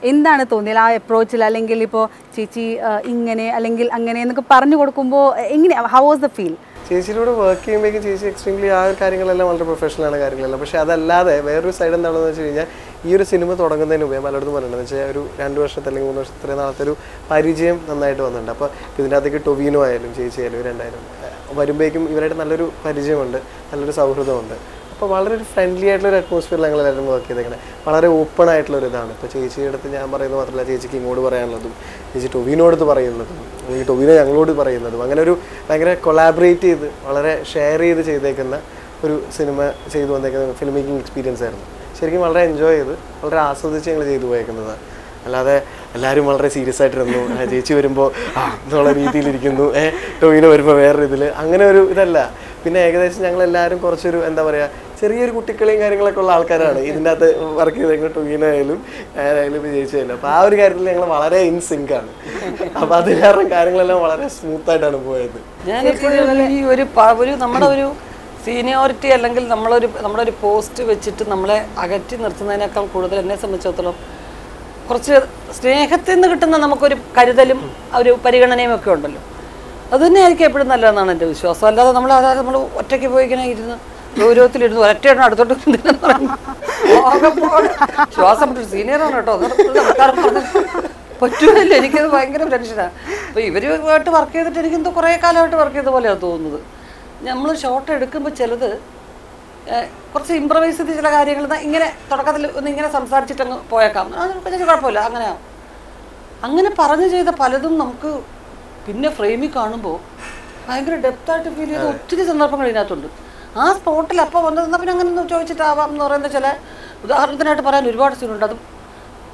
എന്താണ് തോന്നിയത് ആ അപ്രോച്ചിൽ? അല്ലെങ്കിൽ ഇപ്പോൾ ചേച്ചി ഇങ്ങനെ അല്ലെങ്കിൽ അങ്ങനെ എന്നൊക്കെ പറഞ്ഞു കൊടുക്കുമ്പോൾ എങ്ങനെ, ഹൗ വാസ് ദ ഫീൽ? ചേച്ചിയിലൂടെ വർക്ക് ചെയ്യുമ്പോഴേക്കും ചേച്ചി എക്സ്ട്രീംലി ആ കാര്യങ്ങളെല്ലാം വളരെ പ്രൊഫഷണലാണ് കാര്യങ്ങളെല്ലാം. പക്ഷേ അതല്ലാതെ വേറൊരു സൈഡ് എന്താണെന്ന് വെച്ച് കഴിഞ്ഞാൽ ഈ ഒരു സിനിമ തുടങ്ങുന്നതിന് മുമ്പ് പലയിടത്തും പറയുന്നത് വെച്ചാൽ ഒരു 2 വർഷത്തെ അല്ലെങ്കിൽ 3 വർഷത്തെ ഇത്രയും നാളത്തെ ഒരു പരിചയം നന്നായിട്ട് വന്നിട്ടുണ്ട്. അപ്പോൾ ഇതിൻ്റെ അകത്തേക്ക് ടൊവിനോ ആയാലും ചേച്ചി ആയാലും രണ്ടായാലും വരുമ്പോഴേക്കും ഇവരായിട്ട് നല്ലൊരു പരിചയമുണ്ട്, നല്ലൊരു സൗഹൃദമുണ്ട്. അപ്പോൾ വളരെ ഒരു ഫ്രണ്ട്ലി ആയിട്ടുള്ളൊരു അറ്റ്മോസ്ഫിയറിൽ ഞങ്ങളെല്ലാവരും വർക്ക് ചെയ്തേക്കണേ. വളരെ ഓപ്പൺ ആയിട്ടുള്ളൊരു ഇതാണ്. ഇപ്പോൾ ചേച്ചിയുടെ അടുത്ത് ഞാൻ പറയുന്നത് മാത്രമല്ല, ചേച്ചിക്ക് ഇങ്ങോട്ട് പറയാനുള്ളതും ചേച്ചി ടൊവിനോട് പറയുന്നതും അല്ലെങ്കിൽ ടൊവിനോ ഞങ്ങളോട് പറയുന്നതും അങ്ങനെ ഒരു ഭയങ്കര കൊളാബറേറ്റ് ചെയ്ത് വളരെ ഷെയർ ചെയ്തേക്കുന്ന ഒരു സിനിമ ചെയ്തു വന്നേക്കുന്ന ഫിലിം മേക്കിംഗ് എക്സ്പീരിയൻസ് ആയിരുന്നു. ശരിക്കും വളരെ എൻജോയ് ചെയ്ത് വളരെ ആസ്വദിച്ച് ഞങ്ങൾ ചെയ്തു പോയേക്കുന്നതാണ്. അല്ലാതെ എല്ലാവരും വളരെ സീരിയസ് ആയിട്ടിരുന്നു, ചേച്ചി വരുമ്പോൾ എന്നുള്ള രീതിയിലിരിക്കുന്നു, ടൊവിനോ വരുമ്പോൾ വേറൊരു ഇതിൽ, അങ്ങനെ ഒരു ഇതല്ല. പിന്നെ ഏകദേശം ഞങ്ങളെല്ലാവരും കുറച്ചൊരു എന്താ പറയുക ചെറിയൊരു കുട്ടിക്കളിയും കാര്യങ്ങളൊക്കെ ഉള്ള ആൾക്കാരാണ് ഇതിൻ്റെ അകത്ത് വർക്ക് ചെയ്തേക്കുന്നത്. ടൊവിനോ ആയാലും ആയാലും ചേച്ചിയായാലും. അപ്പോൾ ആ ഒരു കാര്യത്തിൽ ഞങ്ങൾ വളരെ ഇൻ സിങ്കാണ്. അപ്പോൾ അത് കാരണം കാര്യങ്ങളെല്ലാം വളരെ സ്മൂത്തായിട്ടാണ് പോയത്. ഞാനിപ്പോഴും ഈ ഒരു നമ്മുടെ ഒരു സീനിയോറിറ്റി അല്ലെങ്കിൽ നമ്മുടെ ഒരു പോസ്റ്റ് വെച്ചിട്ട് നമ്മളെ അകറ്റി നിർത്തുന്നതിനേക്കാൾ കൂടുതൽ എന്നെ സംബന്ധിച്ചിടത്തോളം കുറച്ച് സ്നേഹത്തിൽ നിന്ന് കിട്ടുന്ന നമുക്കൊരു കരുതലും ഒരു പരിഗണനയും ഒക്കെ ഉണ്ടല്ലോ. അത് തന്നെയായിരിക്കും എപ്പോഴും നല്ലതെന്നാണ് എൻ്റെ വിശ്വാസം. അല്ലാതെ അതായത് നമ്മൾ ഒറ്റയ്ക്ക് പോയി ഇങ്ങനെ ഇരുന്ന് ഗൗരവത്തിലിരുന്ന് ഒരൊറ്റയാണ് അടുത്തോട്ട് ശ്വാസം വിട്ടു. സീനിയറാണ് കേട്ടോ, പറ്റൂലല്ലോ. എനിക്കത് ഭയങ്കര ടെൻഷനാണ്. അപ്പോൾ ഇവരുമായിട്ട് വർക്ക് ചെയ്തിട്ട് എനിക്കെന്തോ കുറേ കാലമായിട്ട് വർക്ക് ചെയ്ത പോലെയാണ് തോന്നുന്നത്. നമ്മൾ ഷോട്ട് എടുക്കുമ്പോൾ ചിലത് കുറച്ച് ഇമ്പ്രവൈസ് ചെയ്ത് ചില കാര്യങ്ങൾ ഇങ്ങനെ തുടക്കത്തിൽ ഒന്ന് ഇങ്ങനെ സംസാരിച്ചിട്ടങ്ങ് പോയേക്കാം, അത് കുഴപ്പമില്ല, അങ്ങനെയാണ്. അങ്ങനെ പറഞ്ഞു ചെയ്ത പലതും നമുക്ക് പിന്നെ ഫ്രെയിമിൽ കാണുമ്പോൾ ഭയങ്കര ഡെപ്തായിട്ട് ഫീൽ ചെയ്ത ഒത്തിരി സന്ദർഭങ്ങൾ ഇതിനകത്തുണ്ട്. ആ സ്പോട്ടിൽ അപ്പോൾ വന്നതെന്നാൽ പിന്നെ അങ്ങനെ ഒന്ന് ചോദിച്ചിട്ടാവാം എന്ന് പറയുന്ന ചില ഉദാഹരണത്തിനായിട്ട് പറയാൻ ഒരുപാട് സീനുണ്ട്.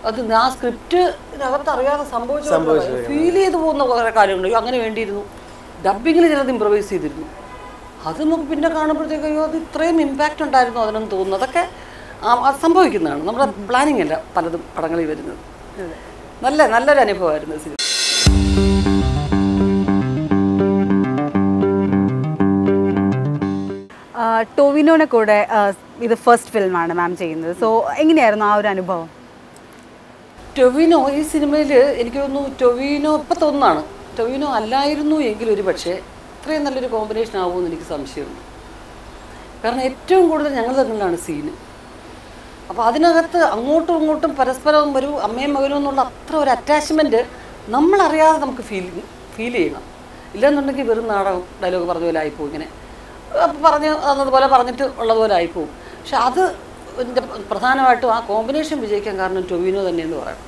അത് ആ സ്ക്രിപ്റ്റിനകത്ത് അറിയാതെ സംഭവിച്ചു ഫീൽ ചെയ്ത് പോകുന്ന കുറേ കാര്യങ്ങളുണ്ട്. അങ്ങനെ വേണ്ടിയിരുന്നു. ഡബ്ബിങ്ങിൽ ചിലത് ഇമ്പ്രവൈസ് ചെയ്തിരുന്നു. അത് നമുക്ക് പിന്നെ കാണുമ്പോഴത്തേക്ക് അയ്യോ അത് ഇത്രയും ഇമ്പാക്റ്റ് ഉണ്ടായിരുന്നു അതിനൊന്നും തോന്നുന്നു. അതൊക്കെ അത് സംഭവിക്കുന്നതാണ്. നമ്മുടെ പ്ലാനിങ് അല്ല പലതും പടങ്ങളിൽ വരുന്നത്. നല്ലൊരു അനുഭവമായിരുന്നു സിനിമ. ടോവിനോനെ കൂടെ ഇത് ഫസ്റ്റ് ഫിലിമാണ് മാം ചെയ്യുന്നത്. സോ എങ്ങനെയായിരുന്നു ആ ഒരു അനുഭവം? ടൊവിനോ ഈ സിനിമയിൽ എനിക്ക് തോന്നുന്നു ടൊവിനോ ഇപ്പം തോന്നുന്നതാണ് ടൊവിനോ അല്ലായിരുന്നു എങ്കിൽ ഒരു പക്ഷേ ഇത്രയും നല്ലൊരു കോമ്പിനേഷൻ ആവുമെന്ന് എനിക്ക് സംശയമുണ്ട്. കാരണം ഏറ്റവും കൂടുതൽ ഞങ്ങൾ തമ്മിലാണ് സീന്. അപ്പോൾ അതിനകത്ത് അങ്ങോട്ടും ഇങ്ങോട്ടും പരസ്പരം ഒരു അമ്മയും മകനും എന്നുള്ള അത്ര ഒരു അറ്റാച്ച്മെൻറ്റ് നമ്മളറിയാതെ നമുക്ക് ഫീൽ ചെയ്യണം. ഇല്ലെന്നുണ്ടെങ്കിൽ വെറും നാടകം ഡയലോഗ് പറഞ്ഞ പോലെ ആയിപ്പോവും. ഇങ്ങനെ തന്നതുപോലെ പറഞ്ഞിട്ട് ഉള്ളതുപോലെ ആയിപ്പോവും. പക്ഷെ അത് എൻ്റെ പ്രധാനമായിട്ടും ആ കോമ്പിനേഷൻ വിജയിക്കാൻ കാരണം ടൊവിനോ തന്നെയെന്ന് പറയണം.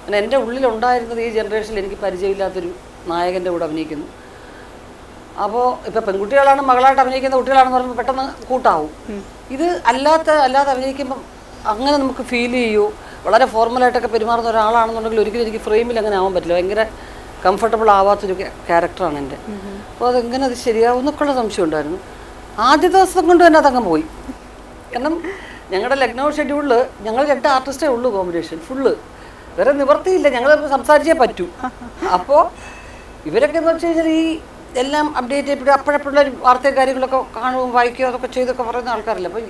കാരണം എൻ്റെ ഉള്ളിലുണ്ടായിരുന്നത് ഈ ജനറേഷനിൽ എനിക്ക് പരിചയമില്ലാത്തൊരു നായകൻ്റെ കൂടെ അഭിനയിക്കുന്നു. അപ്പോൾ ഇപ്പോൾ പെൺകുട്ടികളാണ് മകളായിട്ട് അഭിനയിക്കുന്ന കുട്ടികളാണെന്ന് പറയുമ്പോൾ പെട്ടെന്ന് കൂട്ടാവും. ഇത് അല്ലാതെ അഭിനയിക്കുമ്പം അങ്ങനെ നമുക്ക് ഫീൽ ചെയ്യൂ. വളരെ ഫോർമലായിട്ടൊക്കെ പെരുമാറുന്ന ഒരാളാണെന്നുണ്ടെങ്കിൽ ഒരിക്കലും എനിക്ക് ഫ്രെയിമിൽ അങ്ങനെ ആവാൻ പറ്റില്ല. ഭയങ്കര കംഫർട്ടബിൾ ആവാത്തൊരു ക്യാരക്ടറാണ് എൻ്റെ. അപ്പോൾ അതെങ്ങനെ അത് ശരിയാവും എന്നൊക്കെയുള്ള സംശയം ഉണ്ടായിരുന്നു. ആദ്യ ദിവസം കൊണ്ട് തന്നെ അതങ്ങ് പോയി. കാരണം ഞങ്ങളുടെ ലക്നൗ ഷെഡ്യൂളിൽ ഞങ്ങൾ 2 ആർട്ടിസ്റ്റേ ഉള്ളൂ കോമ്പിനേഷൻ ഫുള്ള്. വേറെ നിവർത്തിയില്ല, ഞങ്ങൾ സംസാരിച്ചേ പറ്റൂ. അപ്പോൾ ഇവരൊക്കെ എന്ന് വെച്ച് കഴിഞ്ഞാൽ ഈ എല്ലാം അപ്ഡേറ്റ് ചെയ്യപ്പെടുക അപ്പോഴപ്പോഴുള്ള വാർത്തയും കാര്യങ്ങളൊക്കെ കാണുകയും വായിക്കുകയോ അതൊക്കെ ചെയ്തൊക്കെ പറയുന്ന ആൾക്കാരല്ല. അപ്പോൾ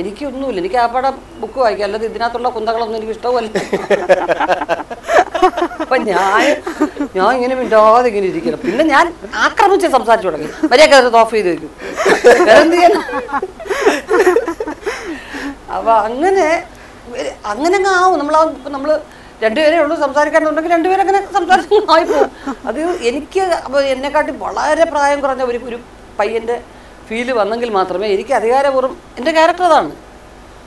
എനിക്കൊന്നുമില്ല, എനിക്ക് ആ പടം ബുക്ക് വായിക്കാം, അല്ലാതെ ഇതിനകത്തുള്ള കുന്തകളൊന്നും എനിക്ക് ഇഷ്ടവുമല്ല. അപ്പം ഞാൻ ഇങ്ങനെ മിണ്ടാതെ ഇങ്ങനെ ഇരിക്കണം. പിന്നെ ഞാൻ ആക്രമിച്ച് സംസാരിച്ചു തുടങ്ങി. വരെയൊക്കെ അത് ഓഫ് ചെയ്ത് വയ്ക്കും. വേറെ എന്ത് ചെയ്യാൻ? അപ്പോൾ അങ്ങനെ ആവും. നമ്മൾ രണ്ടുപേരേ ഉള്ളൂ സംസാരിക്കാനുണ്ടെങ്കിൽ രണ്ടുപേരങ്ങനെ സംസാരിച്ച് ആയിപ്പോവും. അത് എനിക്ക് അപ്പോൾ എന്നെക്കാട്ടി വളരെ പ്രായം കുറഞ്ഞ ഒരു പയ്യൻ്റെ ഫീല് വന്നെങ്കിൽ മാത്രമേ എനിക്ക് അധികാരപൂർവ്വം എൻ്റെ ക്യാരക്ടർ അതാണ്.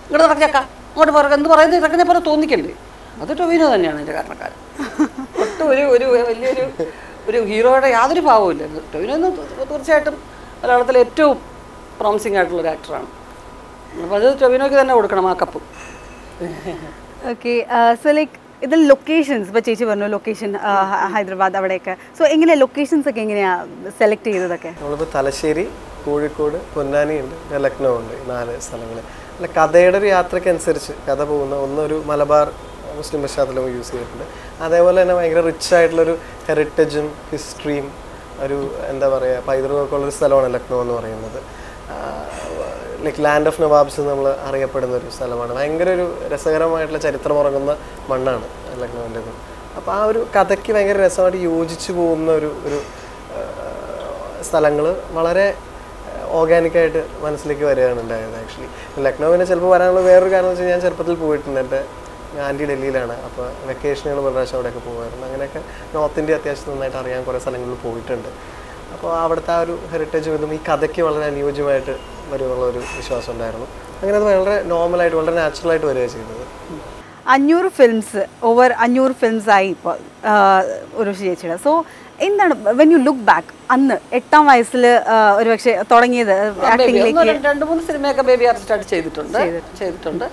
ഇങ്ങോട്ട് നടച്ചേക്കാം, അങ്ങോട്ട് പറയുക എന്ന് പറയുന്നത് ഇറക്കിനെ പോലെ തോന്നിക്കണ്ടേ? അത് ടൊവിനോ തന്നെയാണ് എൻ്റെ കാരണക്കാരൻ. ഒട്ടും വലിയൊരു ഹീറോയുടെ യാതൊരു ഭാവവും ഇല്ല. ടൊവിനോ തീർച്ചയായിട്ടും മലയാളത്തിലെ ഏറ്റവും പ്രോമിസിങ് ആയിട്ടുള്ളൊരു ആക്ടറാണ്. അപ്പോൾ അത് ടൊവിനോയ്ക്ക് തന്നെ കൊടുക്കണം ആ കപ്പ്. ഓക്കെ, സോ ലൈക്ക് ഇതിൽ ലൊക്കേഷൻസ് ഇപ്പോൾ ചേച്ചി പറഞ്ഞു ലൊക്കേഷൻ ഹൈദരാബാദ് അവിടെയൊക്കെ. സോ എങ്ങനെയാണ് ലൊക്കേഷൻസ് ഒക്കെ എങ്ങനെയാണ് സെലക്ട് ചെയ്തതൊക്കെ? നമ്മളിപ്പോൾ തലശ്ശേരി, കോഴിക്കോട്, പൊന്നാനി ഉണ്ട്, ലക്നൗ ഉണ്ട്, 4 സ്ഥലങ്ങൾ. അല്ല, കഥയുടെ ഒരു യാത്രയ്ക്ക് അനുസരിച്ച് കഥ പോകുന്ന ഒന്നൊരു മലബാർ മുസ്ലിം പശ്ചാത്തലം യൂസ് ചെയ്തിട്ടുണ്ട്. അതേപോലെ തന്നെ ഭയങ്കര റിച്ച് ആയിട്ടുള്ളൊരു ഹെറിറ്റേജും ഹിസ്റ്ററിയും ഒരു എന്താ പറയുക പൈതൃകമൊക്കെ ഉള്ളൊരു സ്ഥലമാണ് ലക്നൗ എന്ന് പറയുന്നത്. ലൈക്ക് ലാൻഡ് ഓഫ് നവാബ്സ് നമ്മൾ അറിയപ്പെടുന്ന ഒരു സ്ഥലമാണ്. ഭയങ്കര ഒരു രസകരമായിട്ടുള്ള ചരിത്രമുറങ്ങുന്ന മണ്ണാണ് ലക്നൗവിൻ്റെത്. അപ്പോൾ ആ ഒരു കഥയ്ക്ക് ഭയങ്കര രസമായിട്ട് യോജിച്ച് പോകുന്ന ഒരു സ്ഥലങ്ങൾ വളരെ ഓർഗാനിക്കായിട്ട് മനസ്സിലേക്ക് വരികയാണ് ഉണ്ടായത്. ആക്ച്വലി ലക്നൗവിനെ ചിലപ്പോൾ വരാനുള്ള വേറൊരു കാരണം എന്ന് വെച്ചാൽ ഞാൻ ചെറുപ്പത്തിൽ പോയിട്ടുണ്ട്. എൻ്റെ ആൻറ്റി ഡൽഹിയിലാണ്. അപ്പോൾ വെക്കേഷനുകൾ ഒരു പ്രാവശ്യം അവിടെയൊക്കെ പോകുമായിരുന്നു. അങ്ങനെയൊക്കെ നോർത്ത് ഇന്ത്യ അത്യാവശ്യം നന്നായിട്ട് അറിയാൻ കുറേ സ്ഥലങ്ങളിൽ പോയിട്ടുണ്ട്. അപ്പോൾ അവിടുത്തെ ആ ഒരു ഹെറിറ്റേജ് ഇതും ഈ കഥയ്ക്ക് വളരെ അനുയോജ്യമായിട്ട് വരുമെന്നുള്ളൊരു വിശ്വാസം ഉണ്ടായിരുന്നു. അങ്ങനെ അത് വളരെ നോർമലായിട്ട് വളരെ നാച്ചുറലായിട്ട് വരികയാണ് ചെയ്യുന്നത്. 500 ഫിലിംസ് ഓവർ 500 ഫിലിംസായി ഇപ്പോൾ ഒരു ചേച്ചിയുടെ. സോ എന്താണ് വെൻ യു ലുക്ക് ബാക്ക് അന്ന് 8ാം വയസ്സിൽ ഒരു പക്ഷേ തുടങ്ങിയത് ആക്ടിങ്ങിലേക്ക്? 2-3 സിനിമയൊക്കെ ബേബി ആർട്ടിസ്റ്റായിട്ട് ചെയ്തിട്ടുണ്ട്.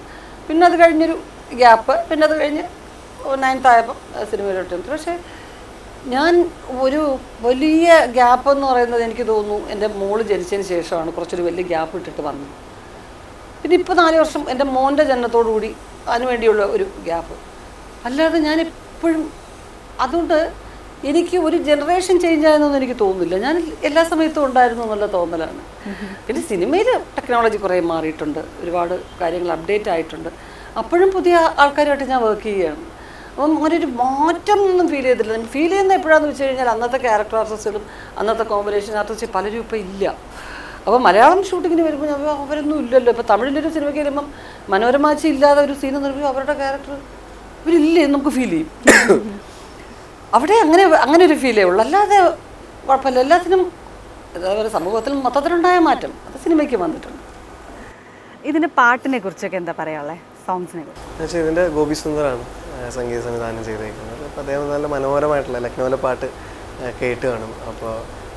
പിന്നെ അത് കഴിഞ്ഞൊരു ഗ്യാപ്പ്, പിന്നെ അത് കഴിഞ്ഞ് 9th ആയപ്പോൾ സിനിമയിലോട്ട്. പക്ഷേ ഞാൻ ഒരു വലിയ ഗ്യാപ്പ് എന്ന് പറയുന്നത് എനിക്ക് തോന്നുന്നു എൻ്റെ മോള് ജനിച്ചതിന് ശേഷമാണ് കുറച്ചൊരു വലിയ ഗ്യാപ്പ് ഇട്ടിട്ട് വന്നത്. പിന്നെ ഇപ്പോൾ 4 വർഷം എൻ്റെ മോൻ്റെ ജനനത്തോടുകൂടി അതിന് വേണ്ടിയുള്ള ഒരു ഗ്യാപ്പ്. അല്ലാതെ ഞാൻ എപ്പോഴും അതുകൊണ്ട് എനിക്ക് ഒരു ജനറേഷൻ ചേഞ്ച് ആയെന്നൊന്നും എനിക്ക് തോന്നുന്നില്ല. ഞാൻ എല്ലാ സമയത്തും ഉണ്ടായിരുന്നു എന്നുള്ള തോന്നലാണ്. പിന്നെ സിനിമയിൽ ടെക്നോളജി കുറേ മാറിയിട്ടുണ്ട്, ഒരുപാട് കാര്യങ്ങൾ അപ്ഡേറ്റ് ആയിട്ടുണ്ട്. അപ്പോഴും പുതിയ ആൾക്കാരുമായിട്ട് ഞാൻ വർക്ക് ചെയ്യുകയാണ്. അപ്പം അങ്ങനെ ഒരു മാറ്റം ഒന്നും ഫീൽ ചെയ്തില്ല. ഫീൽ ചെയ്യുന്ന എപ്പോഴാണെന്ന് വെച്ച് കഴിഞ്ഞാൽ അന്നത്തെ ക്യാരക്ടർ ആർട്ടിസ്റ്റുകളും അന്നത്തെ കോമ്പിനേഷൻ ആർട്ടിസ്റ്റ് പലരും ഇപ്പോൾ ഇല്ല. അപ്പോൾ മലയാളം ഷൂട്ടിങ്ങിന് വരുമ്പോൾ ഞാൻ അവരൊന്നും ഇല്ലല്ലോ. ഇപ്പോൾ തമിഴിലൊരു സിനിമയ്ക്ക് വരുമ്പം മനോരമാച്ചി ഇല്ലാതെ ഒരു സീൻ നിർമ്മിക്കും, അവരുടെ ക്യാരക്ടർ ഇവരില്ലേ നമുക്ക് ഫീൽ ചെയ്യും. അവിടെ അങ്ങനെ ഒരു ഫീലേ ഉള്ളൂ, അല്ലാതെ കുഴപ്പമില്ല. എല്ലാത്തിനും അതേപോലെ സമൂഹത്തിൽ മൊത്തത്തിലുണ്ടായ മാറ്റം അത് സിനിമയ്ക്ക് വന്നിട്ടുണ്ട്. ഇതിൻ്റെ പാട്ടിനെ കുറിച്ചൊക്കെ എന്താ പറയാനുള്ളത്, സോങ്സിനെ കുറിച്ച്? ഇതിൻ്റെ ഗോപി സുന്ദറാണ് സംഗീത സംവിധാനം ചെയ്തേക്കുന്നത്. അപ്പോൾ അദ്ദേഹം നല്ല മനോഹരമായിട്ടുള്ള ലക്നൗവിലെ പാട്ട് കേട്ട് കാണും. അപ്പോൾ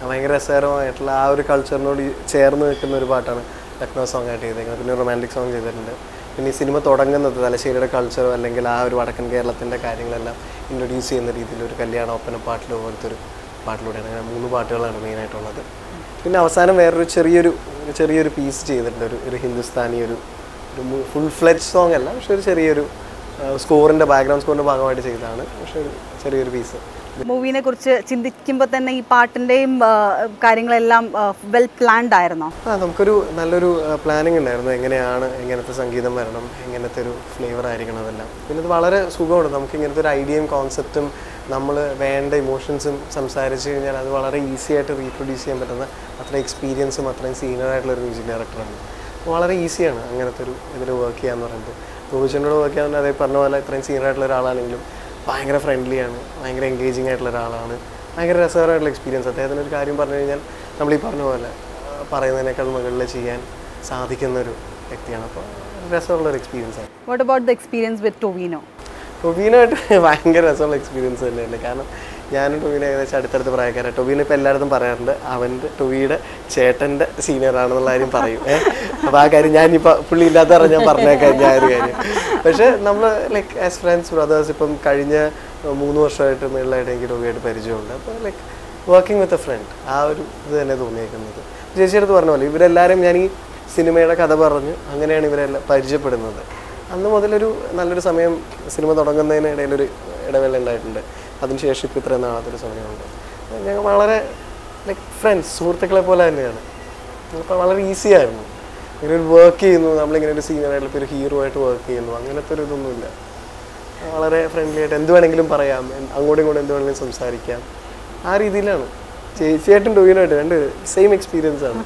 ഭയങ്കര രസകരമായിട്ടുള്ള ആ ഒരു കൾച്ചറിനോട് ചേർന്ന് നിൽക്കുന്ന ഒരു പാട്ടാണ് ലക്നൗ സോങ് ആയിട്ട് ചെയ്തേക്കുന്നത്. പിന്നെ റൊമാൻറ്റിക് സോങ് ചെയ്തിട്ടുണ്ട്. പിന്നെ ഈ സിനിമ തുടങ്ങുന്നത് തലശ്ശേരിയുടെ കൾച്ചറോ അല്ലെങ്കിൽ ആ ഒരു വടക്കൻ കേരളത്തിൻ്റെ കാര്യങ്ങളെല്ലാം ഇൻട്രൊഡ്യൂസ് ചെയ്യുന്ന രീതിയിൽ ഒരു കല്യാണ ഒപ്പന പാട്ടിൽ പോലത്തെ ഒരു പാട്ടിലൂടെയാണ്. അങ്ങനെ 3 പാട്ടുകളാണ് മെയിനായിട്ടുള്ളത്. പിന്നെ അവസാനം വേറൊരു ചെറിയൊരു പീസ് ചെയ്തിട്ടുണ്ട്, ഒരു ഹിന്ദുസ്ഥാനി ഒരു ഫുൾ ഫ്ലെഡ്ജ് സോങ് അല്ല, പക്ഷെ ഒരു ചെറിയൊരു സ്കോറിൻ്റെ ബാക്ക്ഗ്രൗണ്ട് സ്കോറിൻ്റെ ഭാഗമായിട്ട് ചെയ്തതാണ്. പക്ഷെ ഒരു ചെറിയൊരു പീസ്. മൂവിനെ കുറിച്ച് ചിന്തിക്കുമ്പോൾ തന്നെ ഈ പാട്ടിൻ്റെയും കാര്യങ്ങളെല്ലാം വെൽ പ്ലാൻഡ് ആയിരുന്നോ? നമുക്കൊരു നല്ലൊരു പ്ലാനിങ് ഉണ്ടായിരുന്നു, എങ്ങനത്തെ സംഗീതം വരണം, എങ്ങനത്തെ ഒരു ഫ്ലേവർ ആയിരിക്കണം അതെല്ലാം. പിന്നെ ഇത് വളരെ സുഖമാണ്, നമുക്ക് ഇങ്ങനത്തെ ഒരു ഐഡിയയും കോൺസെപ്റ്റും നമ്മൾ വേണ്ട ഇമോഷൻസും സംസാരിച്ച് കഴിഞ്ഞാൽ അത് വളരെ ഈസി ആയിട്ട് റീപ്രൊഡ്യൂസ് ചെയ്യാൻ പറ്റുന്ന അത്ര എക്സ്പീരിയൻസും അത്രയും സീനിയറായിട്ടുള്ളൊരു മ്യൂസിക് ഡയറക്ടറാണ്. വളരെ ഈസിയാണ് അങ്ങനത്തെ ഒരു ഇതിൽ വർക്ക് ചെയ്യാന്ന് പറയുന്നത്. ഗോപിച്ചനോട് വർക്ക് ചെയ്യാൻ അതേ പറഞ്ഞ പോലെ ഇത്രയും സീനിയറായിട്ടുള്ള ഒരാളാണെങ്കിലും ഭയങ്കര ഫ്രണ്ട്ലിയാണ്, ഭയങ്കര എൻഗേജിങ് ആയിട്ടുള്ള ഒരാളാണ്, ഭയങ്കര രസകരമായിട്ടുള്ള എക്സ്പീരിയൻസ്. അദ്ദേഹത്തിന് ഒരു കാര്യം പറഞ്ഞു കഴിഞ്ഞാൽ നമ്മൾ ഈ പറഞ്ഞ പോലെ പറയുന്നതിനേക്കാൾ മുകളിൽ ചെയ്യാൻ സാധിക്കുന്ന ഒരു വ്യക്തിയാണ്. അപ്പോൾ രസമുള്ളൊരു എക്സ്പീരിയൻസ് ആണ്. What about the experience with Tovino? ടൊവിനോയായിട്ട് ഭയങ്കര രസമുള്ള എക്സ്പീരിയൻസ് തന്നെയല്ലേ. കാരണം ഞാനും ടൊവിനോ ഏകദേശം അടുത്തടുത്ത് പ്രായക്കാരാണ്. ടൊവിനോ ഇപ്പോൾ എല്ലായിടത്തും പറയാറുണ്ട് ടൊവിയുടെ ചേട്ടൻ്റെ സീനിയറാണെന്നുള്ള കാര്യം പറയും. അപ്പോൾ ആ കാര്യം ഞാനിപ്പോൾ പുള്ളി ഇല്ലാത്ത പറഞ്ഞാൽ ഞാൻ പറഞ്ഞേക്കാം ഞാൻ ഒരു കാര്യം. പക്ഷേ നമ്മൾ ലൈക്ക് ആസ് ഫ്രണ്ട്സ് ബ്രദേഴ്സ് ഇപ്പം കഴിഞ്ഞ 3 വർഷമായിട്ട് മേളിലായിട്ട് എനിക്ക് ടൊവിയായിട്ട് പരിചയമുണ്ട്. അപ്പോൾ like working with a friend ആ ഒരു ഇത് തന്നെ തോന്നിയേക്കുന്നത്. ചേച്ചിയെടുത്ത് പറഞ്ഞ പോലെ ഇവരെല്ലാവരും ഞാൻ ഈ സിനിമയുടെ കഥ പറഞ്ഞ് അങ്ങനെയാണ് ഇവരെല്ലാം പരിചയപ്പെടുന്നത്. അന്ന് മുതലൊരു നല്ലൊരു സമയം സിനിമ തുടങ്ങുന്നതിന് ഇടയിലൊരു ഇടവേള ഉണ്ടായിട്ടുണ്ട്. അതിനുശേഷം ഇപ്പോൾ ഇത്രയും നാളത്തൊരു സമയമുണ്ട്. ഞങ്ങൾ വളരെ ലൈക്ക് ഫ്രണ്ട്സ്, സുഹൃത്തുക്കളെ പോലെ തന്നെയാണ്. അപ്പോൾ വളരെ ഈസി ആയിരുന്നു. ഇങ്ങനെ ഒരു വർക്ക് ചെയ്യുന്നു, നമ്മളിങ്ങനെ ഒരു സീനിയറായിട്ടുള്ള ഇപ്പോൾ ഒരു ഹീറോ ആയിട്ട് വർക്ക് ചെയ്യുന്നു, അങ്ങനത്തെ ഒരു ഇതൊന്നുമില്ല. വളരെ ഫ്രണ്ട്ലി ആയിട്ട് എന്ത് വേണമെങ്കിലും പറയാം, അങ്ങോട്ടും ഇങ്ങോട്ടും എന്ത് വേണമെങ്കിലും സംസാരിക്കാം, ആ രീതിയിലാണ്. ചേച്ചിയായിട്ടും ടൊവിനോയായിട്ടും 2 സെയിം എക്സ്പീരിയൻസ് ആണ്.